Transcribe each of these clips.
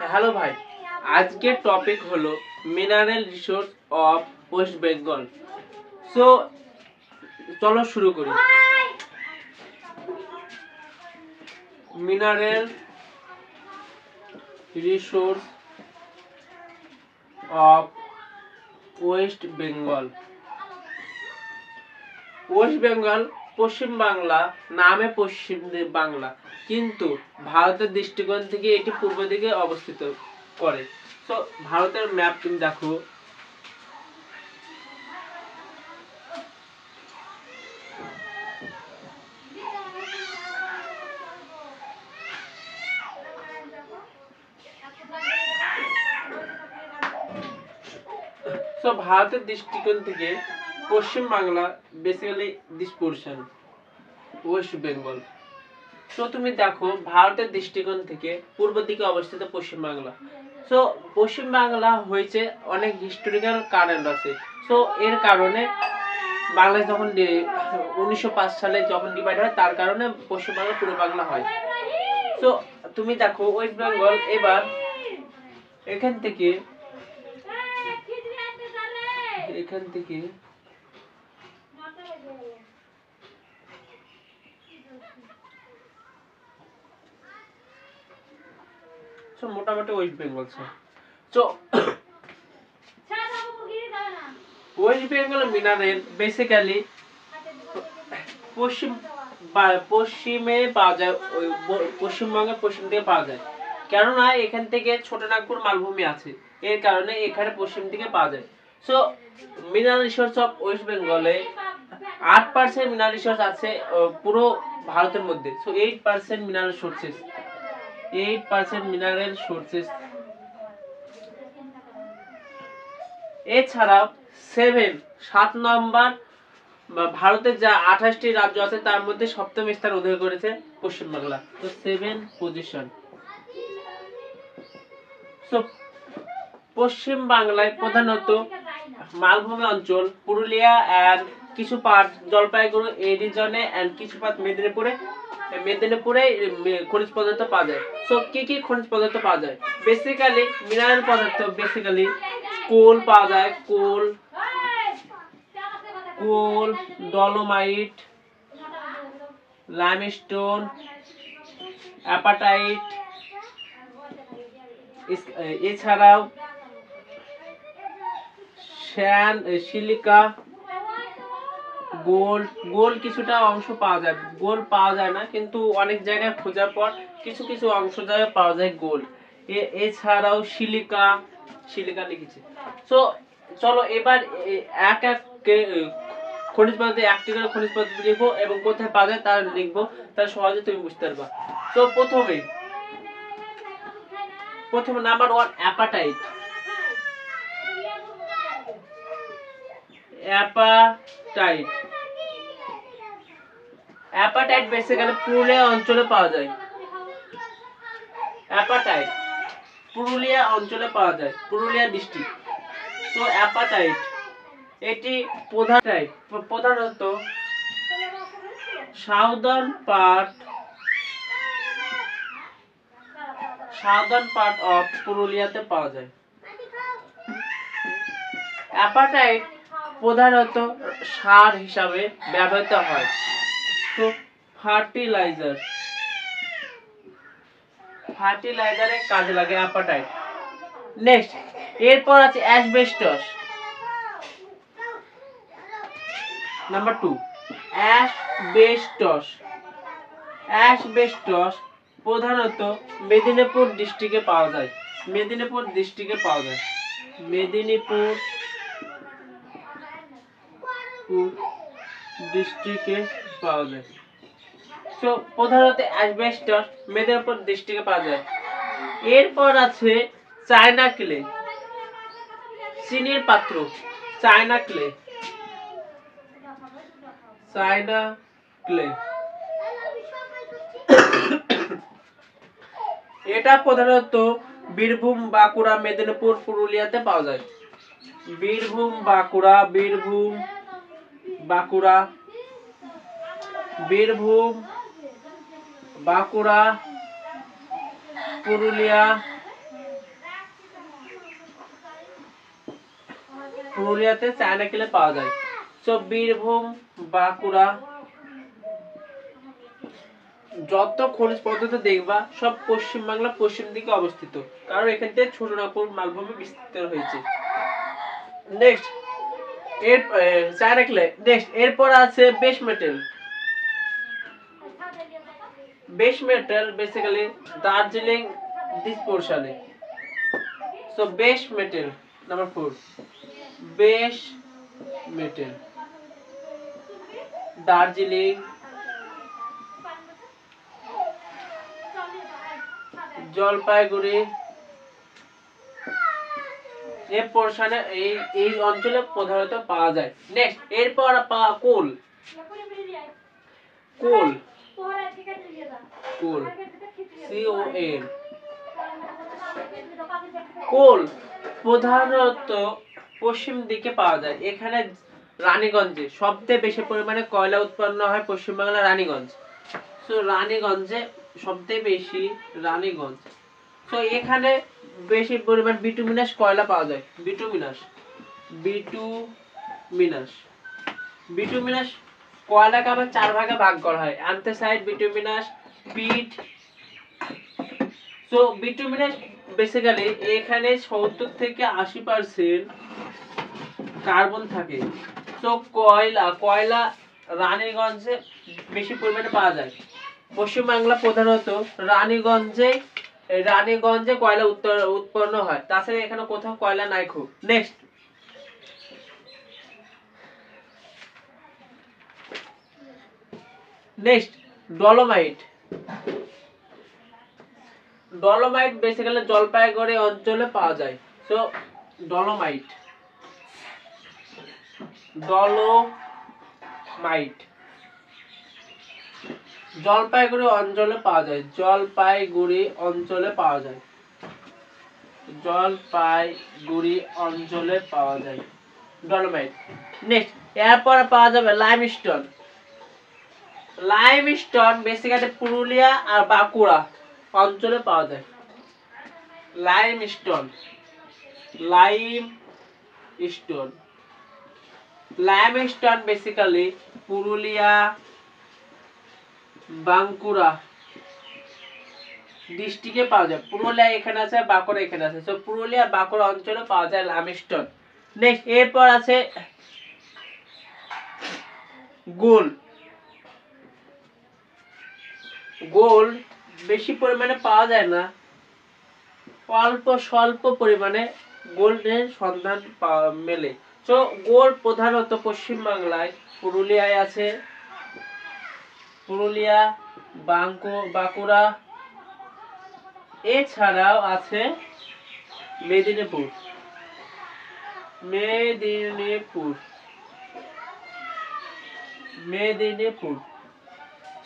Hello ভাই, আজকের topic হলো mineral resource of West Bengal. So চলো শুরু করি। Mineral resource of West Bengal. West Bengal পশ্চিম বাংলা নামে পশ্চিম বাংলা, কিন্তু ভারতের দৃষ্টিকোণ থেকে এটি পূর্ব দিকে অবস্থিত করে। তো ভারতের ম্যাপ তুমি দেখো, তো ভারতের দৃষ্টিকোণ থেকে পশ্চিম Bangla basically this portion West Bengal. তো তুমি দেখো ভারতের দৃষ্টিকোণ থেকে পূর্ব দিকে অবস্থিত পশ্চিম বাংলা। সো পশ্চিম বাংলা হয়েছে অনেক হিস্টোরিক্যাল কারণ আছে। সো এর কারণে বাংলাদেশ যখন 1905 সালে যখন ডিভাইড হয়, তার কারণে পশ্চিম বাংলা পূর্ব বাংলা হয়। তো তুমি দেখো ওয়েস্ট বেঙ্গল এবার এখান থেকে মোটামুটি ওয়েস্ট বেঙ্গল। তো ওয়েস্ট বেঙ্গল মিনারেল বেসিক্যালি পশ্চিমে পাওয়া যায়, পশ্চিমবঙ্গের পশ্চিম দিকে পাওয়া যায়, কেননা এখান থেকে ছোটনাগপুর মালভূমি আছে, এর কারণে এখানে পশ্চিম দিকে পাওয়া যায়। So mineral resource of West বেঙ্গলে 8% মিনারেল রিসোর্স আছে পুরো ভারতের মধ্যে। So 8% mineral sources. এছাড়াও 7 নম্বর ভারতের যা 28টি রাজ্য আছে তার মধ্যে সপ্তম স্থান অধিকার করেছে পশ্চিম বাংলা। তো 7 পজিশন। সো পশ্চিম বাংলায় প্রধানত মালভূমি অঞ্চল, পুরুলিয়া এন্ড কিছু পার্ট জলপাইগুড়ি এই রিজনে এন্ড কিছু পার্ট মেদিনীপুরে খনিজ পদার্থ পাওয়া যায়। সো কি কি খনিজ পদার্থ পাওয়া যায়? বেসিক্যালি মিনারেল পদার্থ, বেসিক্যালি কোল পাওয়া যায়, কোল, ডলোমাইট, লাইমস্টোন, অ্যাপাটাইট, এছাড়াও সিলিকা, গোল্ড কিছুটা অংশ পাওয়া যায়, গোল্ড পাওয়া যায় না, কিন্তু অনেক জায়গায় খোঁজার পর কিছু কিছু অংশ জায়গায় পাওয়া যায় গোল্ড। এছাড়াও সিলিকা লিখেছে। সো চলো এবার এক এক খনিজ পদার্থ, একটি করে খনিজ পদার্থ লিখবো এবং কোথায় পাওয়া যায় তার লিখবো, তাহলে সহজে তুমি বুঝতে পারবা। তো প্রথমে number 1 appetite. Appetite basically Purulia অঞ্চলে পাওয়া যায়। পুরুলিয়া ডিস্ট্রিক্ট। তো অ্যাপাটাইট এটি প্রধানত সাউদার্ন পার্ট অফ পুরুলিয়াতে পাওয়া যায়। অ্যাপাটাইট প্রধানত সার হিসাবে ব্যবহৃত হয়। তো ফার্টিলাইজারে কাজে লাগে অ্যাপাটাইট। নেক্সট, এরপর আছে অ্যাসবেস্টস। নাম্বার 2 অ্যাসবেস্টস প্রধানত মেদিনীপুর ডিস্ট্রিক্টে পাওয়া যায়। সো প্রধানত অ্যাসবেস্টস মেদিনীপুর ডিস্ট্রিক্টে পাওয়া যায়। এরপর আছে চায়না ক্লে, চিনির পাত্র, চায়না ক্লে। এটা প্রধানত বীরভূম, বাঁকুড়া, মেদিনীপুর, পুরুলিয়াতে পাওয়া যায়। বীরভূম, বাঁকুড়া, পুরুলিয়া, পুরুলিয়াতে চায়নাকেলে পাওয়া যায়। তো বীরভূম, বাঁকুড়া, যত খনিজ পদার্থ দেখবা সব পশ্চিমবাংলা পশ্চিম দিকে অবস্থিত, কারণ এখান থেকে ছোটনাগপুর মালভূমি বিস্তৃত হয়েছে। নেক্সট এর চায়নাকেলে। নেক্সট এরপর আছে base metal. Base metal basically Darjeeling this পোর্শনে। So base metal number 4, base metal Darjeeling, Jalpaiguri এই পোর্শনে এই অঞ্চলে প্রধানত পাওয়া যায়। নেক্সট এরপর কোল। কোল কোল COL। কোল প্রধানত পশ্চিম দিকে পাওয়া যায়। এখানে রানীগঞ্জে সবচেয়ে বেশি পরিমাণে কয়লা উৎপন্ন হয় পশ্চিমবাংলার রানীগঞ্জ। তো রানীগঞ্জে সবচেয়ে বেশি রানীগঞ্জ। তো এখানে বেশি পরিমাণ বিটুমিনাস কয়লা পাওয়া যায়। বিটুমিনাস কয়লাকে আবার 4 ভাগে ভাগ করা হয়, অ্যান্থ্রাসাইট, বিটুমিনাস, পিট। তো বিটুমিনাস বেসিক্যালি এখানে 70 থেকে 80% কার্বন থাকে। তো কয়লা রানীগঞ্জে বেশি পরিমাণে পাওয়া যায়। পশ্চিমবাংলা প্রধানত রানীগঞ্জে কয়লা উৎপন্ন হয়, তাছাড়া এখানে কোথাও কয়লা নাই খুব। Next dolomite. Dolomite basically Jalpaiguri অঞ্চলে পাওয়া যায়। তো ডলোমাইট জলপাইগুড়ি অঞ্চলে পাওয়া যায়। ডলোমাইট। নেক্সট এরপর পাওয়া যাবে লাইমস্টোন। লাইমস্টোন বেসিক্যালি পুরুলিয়া আর বাঁকুড়া অঞ্চলে পাওয়া যায়। লাইমস্টোন বেসিক্যালি পুরুলিয়া, বাঁকুড়া ডিস্ট্রিক্টে পাওয়া যায়। পুরুলিয়া এখানে আছে, বাঁকুড়া এখানে আছে। তো পুরুলিয়া বাঁকুড়া অঞ্চলে পাওয়া যায় লাইমস্টোন। নেক্সট এরপর আছে গোল্ড। বেশি পরিমাণে পাওয়া যায় না, স্বল্প পরিমাণে গোল্ডের সন্ধান মেলে। তো গোল্ড প্রধানত পশ্চিমবাংলায় পুরুলিয়ায় আছে, পুরুলিয়া, বাঁকুড়া, এছাড়াও আছে মেদিনীপুর।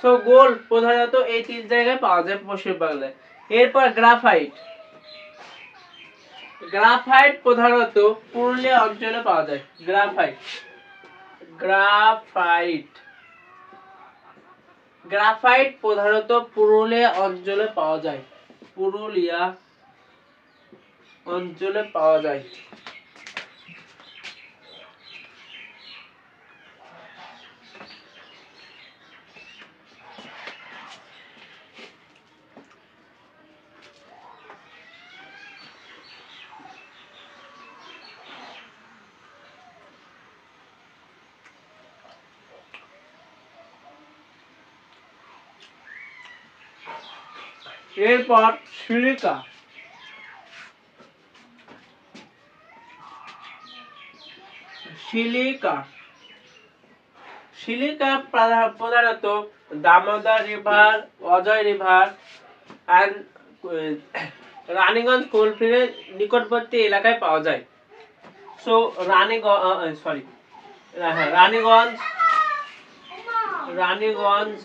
সো গোল্ড প্রধানত এই 3 জায়গায় পাওয়া যায় পশ্চিমবাংলায়। এরপর গ্রাফাইট প্রধানত পুরুলিয়া অঞ্চলে পাওয়া যায়। গ্রাফাইট প্রধানত পুরুলিয়া অঞ্চলে পাওয়া যায়। এরপর সিলিকা। প্রধানত Damodar river, Ajay river and Raniganj কোলফিল্ডের নিকটবর্তী এলাকায় পাওয়া যায়। সো রানীগঞ্জ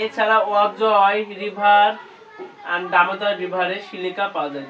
এছাড়া অজয় রিভার আর দামোদর রিভারে সিলিকা পাওয়া যায়।